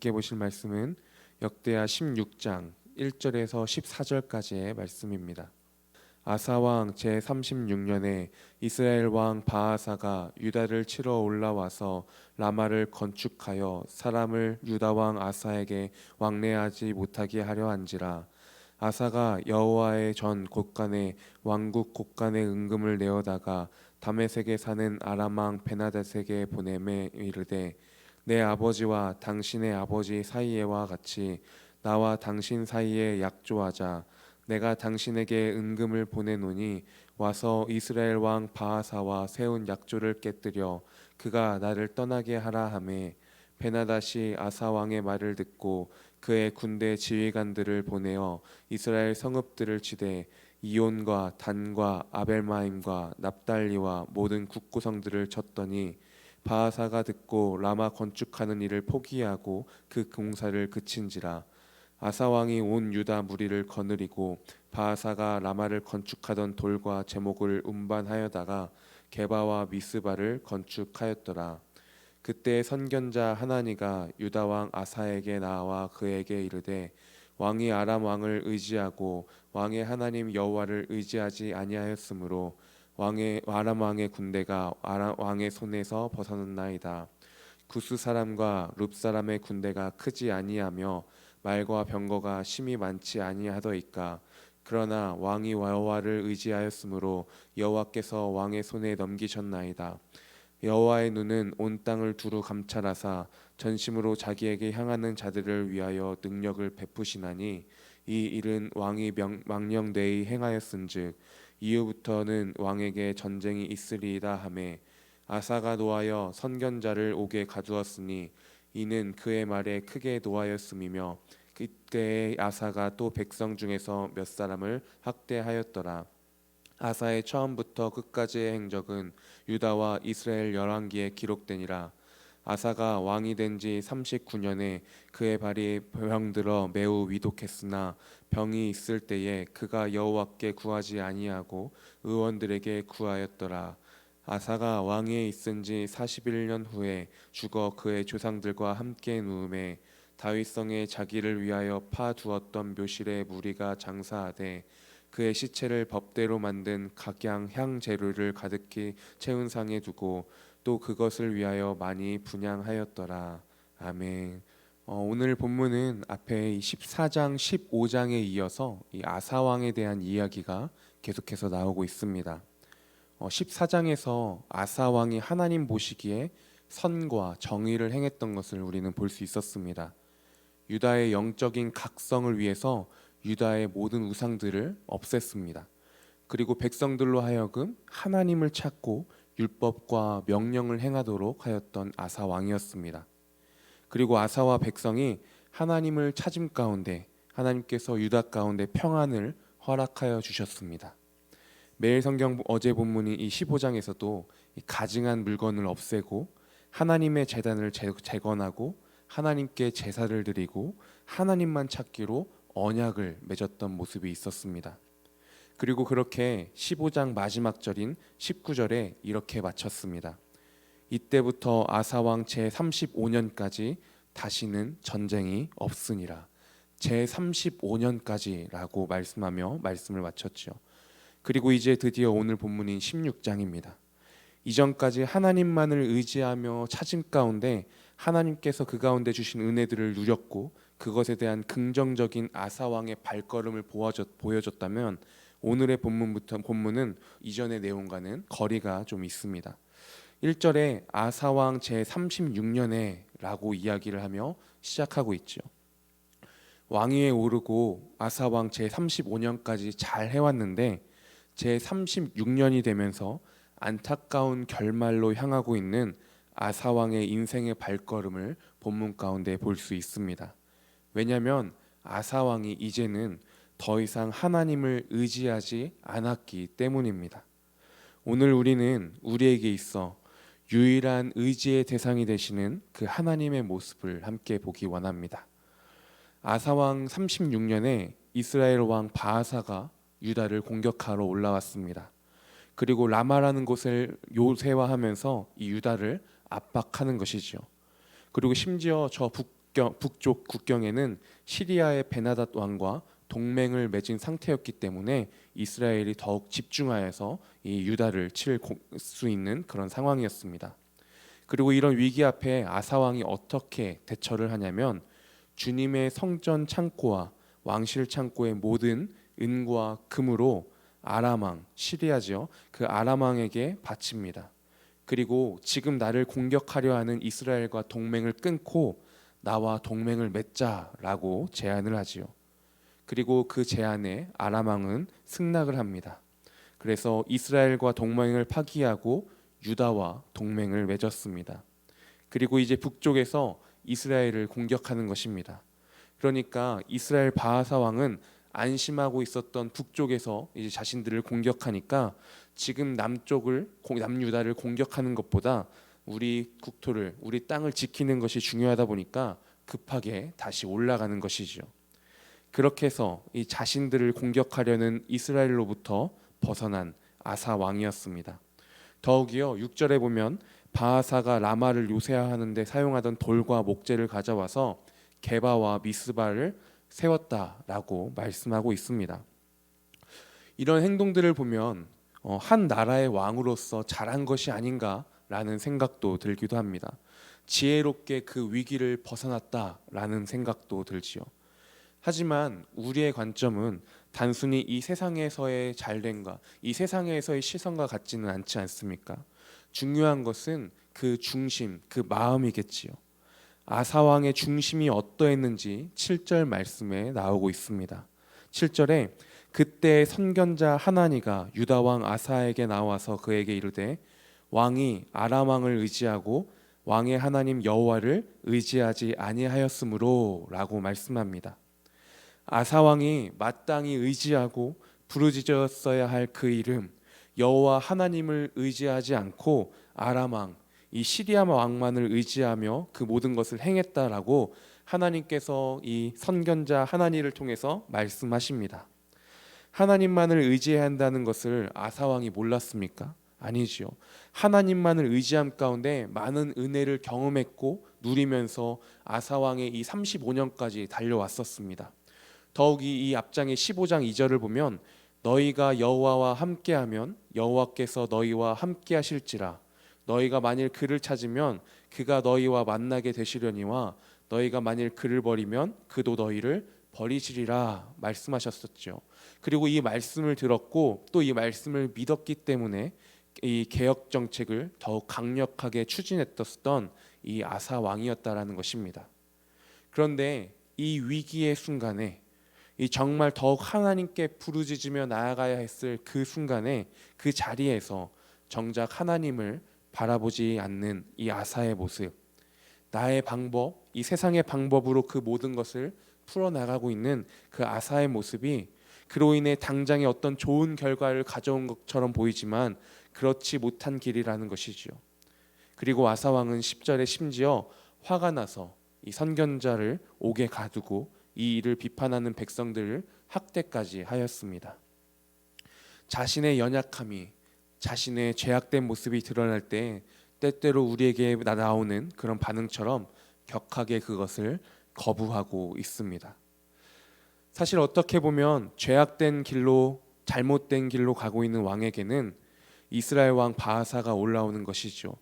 함께 보실 말씀은 역대하 16장 1절에서 14절까지의 말씀입니다. 아사 왕 제36년에 이스라엘 왕 바아사가 유다를 치러 올라와서 라마를 건축하여 사람을 유다 왕 아사에게 왕래하지 못하게 하려 한지라. 아사가 여호와의 전 곳간에 왕국 곳간에 은금을 내어다가 다메섹에 사는 아람 왕 베나닷에게 보내매 이르되, 내 아버지와 당신의 아버지 사이에와 같이 나와 당신 사이에 약조하자. 내가 당신에게 은금을 보내노니 와서 이스라엘 왕 바하사와 세운 약조를 깨뜨려 그가 나를 떠나게 하라 하매, 베나닷이 아사 왕의 말을 듣고 그의 군대 지휘관들을 보내어 이스라엘 성읍들을 치되 이온과 단과 아벨마임과 납달리와 모든 국구성들을 쳤더니, 바하사가 듣고 라마 건축하는 일을 포기하고 그 공사를 그친지라. 아사 왕이 온 유다 무리를 거느리고 바하사가 라마를 건축하던 돌과 제목을 운반하여다가 게바와 미스바를 건축하였더라. 그때 선견자 하나니가 유다 왕 아사에게 나와 그에게 이르되, 왕이 아람 왕을 의지하고 왕의 하나님 여호와를 의지하지 아니하였으므로 아람 왕의 군대가 아람 왕의 손에서 벗어났나이다. 구스 사람과 룹 사람의 군대가 크지 아니하며 말과 병거가 심히 많지 아니하더이까. 그러나 왕이 여호와를 의지하였으므로 여호와께서 왕의 손에 넘기셨나이다. 여호와의 눈은 온 땅을 두루 감찰하사 전심으로 자기에게 향하는 자들을 위하여 능력을 베푸시나니, 이 일은 왕이 망령되이 행하였은즉 이후부터는 왕에게 전쟁이 있으리이다 하매, 아사가 노하여 선견자를 옥에 가두었으니 이는 그의 말에 크게 노하였음이며, 그때에 아사가 또 백성 중에서 몇 사람을 학대하였더라. 아사의 처음부터 끝까지의 행적은 유다와 이스라엘 열왕기에 기록되니라. 아사가 왕이 된 지 39년에 그의 발이 병들어 매우 위독했으나 병이 있을 때에 그가 여호와께 구하지 아니하고 의원들에게 구하였더라. 아사가 왕위에 있은 지 41년 후에 죽어 그의 조상들과 함께 누움에, 다윗성에 자기를 위하여 파두었던 묘실에 무리가 장사하되 그의 시체를 법대로 만든 각양 향 재료를 가득히 채운 상에 두고 또 그것을 위하여 많이 분향하였더라. 아멘. 오늘 본문은 앞에 14장 15장에 이어서 이 아사 왕에 대한 이야기가 계속해서 나오고 있습니다. 14장에서 아사 왕이 하나님 보시기에 선과 정의를 행했던 것을 우리는 볼 수 있었습니다. 유다의 영적인 각성을 위해서 유다의 모든 우상들을 없앴습니다. 그리고 백성들로 하여금 하나님을 찾고 율법과 명령을 행하도록 하였던 아사 왕이었습니다. 그리고 아사와 백성이 하나님을 찾음 가운데 하나님께서 유다 가운데 평안을 허락하여 주셨습니다. 매일 성경 어제 본문인 이 15장에서도 가증한 물건을 없애고 하나님의 제단을 재건하고 하나님께 제사를 드리고 하나님만 찾기로 언약을 맺었던 모습이 있었습니다. 그리고 그렇게 15장 마지막 절인 19절에 이렇게 마쳤습니다. 이때부터 아사왕 제35년까지 다시는 전쟁이 없으니라. 제35년까지라고 말씀하며 말씀을 마쳤죠. 그리고 이제 드디어 오늘 본문인 16장입니다. 이전까지 하나님만을 의지하며 찾은 가운데 하나님께서 그 가운데 주신 은혜들을 누렸고 그것에 대한 긍정적인 아사왕의 발걸음을 보여줬다면, 오늘의 본문은 이전의 내용과는 거리가 좀 있습니다. 1절에 아사왕 제36년에 라고 이야기를 하며 시작하고 있죠. 왕위에 오르고 아사왕 제35년까지 잘 해왔는데 제36년이 되면서 안타까운 결말로 향하고 있는 아사왕의 인생의 발걸음을 본문 가운데 볼 수 있습니다. 왜냐하면 아사왕이 이제는 더 이상 하나님을 의지하지 않았기 때문입니다. 오늘 우리는 우리에게 있어 유일한 의지의 대상이 되시는 그 하나님의 모습을 함께 보기 원합니다. 아사왕 36년에 이스라엘 왕 바하사가 유다를 공격하러 올라왔습니다. 그리고 라마라는 곳을 요새화하면서 이 유다를 압박하는 것이죠. 그리고 심지어 저 북쪽 국경에는 시리아의 베나닷 왕과 동맹을 맺은 상태였기 때문에 이스라엘이 더욱 집중하여서 이 유다를 칠 수 있는 그런 상황이었습니다. 그리고 이런 위기 앞에 아사 왕이 어떻게 대처를 하냐면 주님의 성전 창고와 왕실 창고의 모든 은과 금으로 아람 왕 시리아죠. 그 아람 왕에게 바칩니다. 그리고 지금 나를 공격하려 하는 이스라엘과 동맹을 끊고 나와 동맹을 맺자라고 제안을 하지요. 그리고 그 제안에 아람 왕은 승낙을 합니다. 그래서 이스라엘과 동맹을 파기하고 유다와 동맹을 맺었습니다. 그리고 이제 북쪽에서 이스라엘을 공격하는 것입니다. 그러니까 이스라엘 바하사 왕은 안심하고 있었던 북쪽에서 이제 자신들을 공격하니까 지금 남유다를 공격하는 것보다 우리 국토를, 우리 땅을 지키는 것이 중요하다 보니까 급하게 다시 올라가는 것이죠. 그렇게 해서 이 자신들을 공격하려는 이스라엘로부터 벗어난 아사 왕이었습니다. 더욱이요 6절에 보면 바하사가 라마를 요새하는 데 사용하던 돌과 목재를 가져와서 게바와 미스바를 세웠다라고 말씀하고 있습니다. 이런 행동들을 보면 한 나라의 왕으로서 잘한 것이 아닌가라는 생각도 들기도 합니다. 지혜롭게 그 위기를 벗어났다라는 생각도 들지요. 하지만 우리의 관점은 단순히 이 세상에서의 잘됨과 이 세상에서의 시선과 같지는 않지 않습니까? 중요한 것은 그 중심, 그 마음이겠지요. 아사왕의 중심이 어떠했는지 7절 말씀에 나오고 있습니다. 7절에 그때 선견자 하나니가 유다 왕 아사에게 나와서 그에게 이르되 왕이 아람 왕을 의지하고 왕의 하나님 여호와를 의지하지 아니하였으므로 라고 말씀합니다. 아사 왕이 마땅히 의지하고 부르짖었어야 할 그 이름 여호와 하나님을 의지하지 않고 아람 왕 이 시리아 왕만을 의지하며 그 모든 것을 행했다라고 하나님께서 이 선견자 하나니를 통해서 말씀하십니다. 하나님만을 의지해야 한다는 것을 아사 왕이 몰랐습니까? 아니지요. 하나님만을 의지함 가운데 많은 은혜를 경험했고 누리면서 아사 왕의 이 35년까지 달려왔었습니다. 더욱이 이 앞장의 15장 2절을 보면 너희가 여호와와 함께하면 여호와께서 너희와 함께하실지라 너희가 만일 그를 찾으면 그가 너희와 만나게 되시려니와 너희가 만일 그를 버리면 그도 너희를 버리시리라 말씀하셨었죠. 그리고 이 말씀을 들었고 또 이 말씀을 믿었기 때문에 이 개혁 정책을 더욱 강력하게 추진했던 이 아사 왕이었다라는 것입니다. 그런데 이 위기의 순간에 이 정말 더욱 하나님께 부르짖으며 나아가야 했을 그 순간에 그 자리에서 정작 하나님을 바라보지 않는 이 아사의 모습, 나의 방법, 이 세상의 방법으로 그 모든 것을 풀어나가고 있는 그 아사의 모습이 그로 인해 당장의 어떤 좋은 결과를 가져온 것처럼 보이지만 그렇지 못한 길이라는 것이지요. 그리고 아사 왕은 10절에 심지어 화가 나서 이 선견자를 옥에 가두고 이 일을 비판하는 백성들을 학대까지 하였습니다. 자신의 연약함이 자신의 죄악된 모습이 드러날 때 때때로 우리에게 나오는 그런 반응처럼 격하게 그것을 거부하고 있습니다. 사실 어떻게 보면 죄악된 길로 잘못된 길로 가고 있는 왕에게는 이스라엘 왕 바하사가 올라오는 것이죠.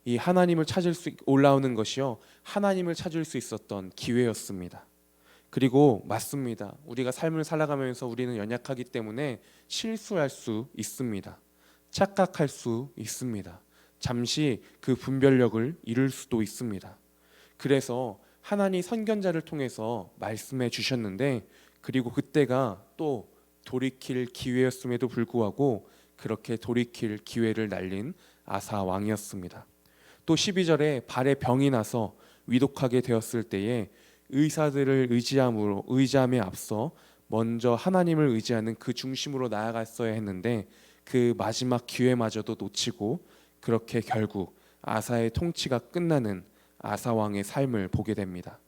이 하나님을 찾을 수 올라오는 것이요 하나님을 찾을 수 있었던 기회였습니다. 그리고 맞습니다. 우리가 삶을 살아가면서 우리는 연약하기 때문에 실수할 수 있습니다. 착각할 수 있습니다. 잠시 그 분별력을 잃을 수도 있습니다. 그래서 하나님 선견자를 통해서 말씀해 주셨는데 그리고 그때가 또 돌이킬 기회였음에도 불구하고 그렇게 돌이킬 기회를 날린 아사 왕이었습니다. 또 12절에 발에 병이 나서 위독하게 되었을 때에 의사들을 의지함에 앞서 먼저 하나님을 의지하는 그 중심으로 나아갔어야 했는데 그 마지막 기회마저도 놓치고 그렇게 결국 아사의 통치가 끝나는 아사 왕의 삶을 보게 됩니다.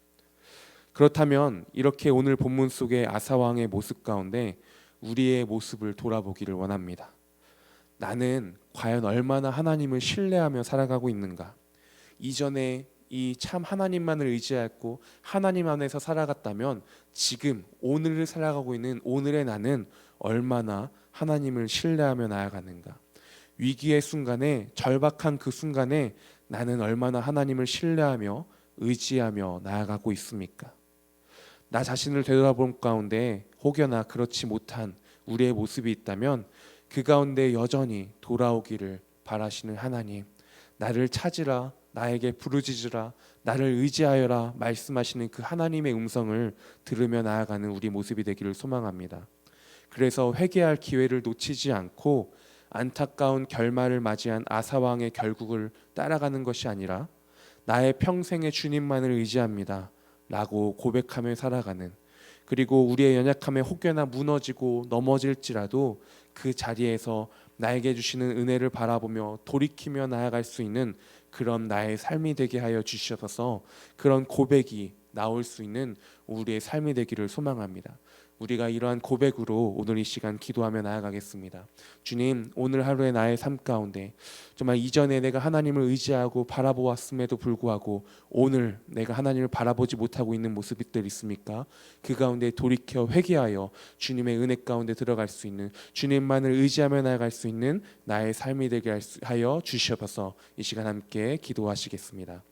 그렇다면 이렇게 오늘 본문 속의 아사 왕의 모습 가운데 우리의 모습을 돌아보기를 원합니다. 나는 과연 얼마나 하나님을 신뢰하며 살아가고 있는가? 이전에 이 참 하나님만을 의지하고 하나님 안에서 살아갔다면 지금 오늘을 살아가고 있는 오늘의 나는 얼마나 하나님을 신뢰하며 나아가는가? 위기의 순간에, 절박한 그 순간에 나는 얼마나 하나님을 신뢰하며 의지하며 나아가고 있습니까? 나 자신을 되돌아본 가운데 혹여나 그렇지 못한 우리의 모습이 있다면 그 가운데 여전히 돌아오기를 바라시는 하나님, 나를 찾으라, 나에게 부르짖으라, 나를 의지하여라 말씀하시는 그 하나님의 음성을 들으며 나아가는 우리 모습이 되기를 소망합니다. 그래서 회개할 기회를 놓치지 않고 안타까운 결말을 맞이한 아사 왕의 결국을 따라가는 것이 아니라 나의 평생의 주님만을 의지합니다 라고 고백하며 살아가는, 그리고 우리의 연약함에 혹여나 무너지고 넘어질지라도 그 자리에서 나에게 주시는 은혜를 바라보며 돌이키며 나아갈 수 있는 그런 나의 삶이 되게 하여 주셔서 그런 고백이 나올 수 있는 우리의 삶이 되기를 소망합니다. 우리가 이러한 고백으로 오늘 이 시간 기도하며 나아가겠습니다. 주님, 오늘 하루의 나의 삶 가운데 정말 이전에 내가 하나님을 의지하고 바라보았음에도 불구하고 오늘 내가 하나님을 바라보지 못하고 있는 모습들 있습니까? 그 가운데 돌이켜 회개하여 주님의 은혜 가운데 들어갈 수 있는, 주님만을 의지하며 나아갈 수 있는 나의 삶이 되게 하여 주시옵소서. 이 시간 함께 기도하시겠습니다.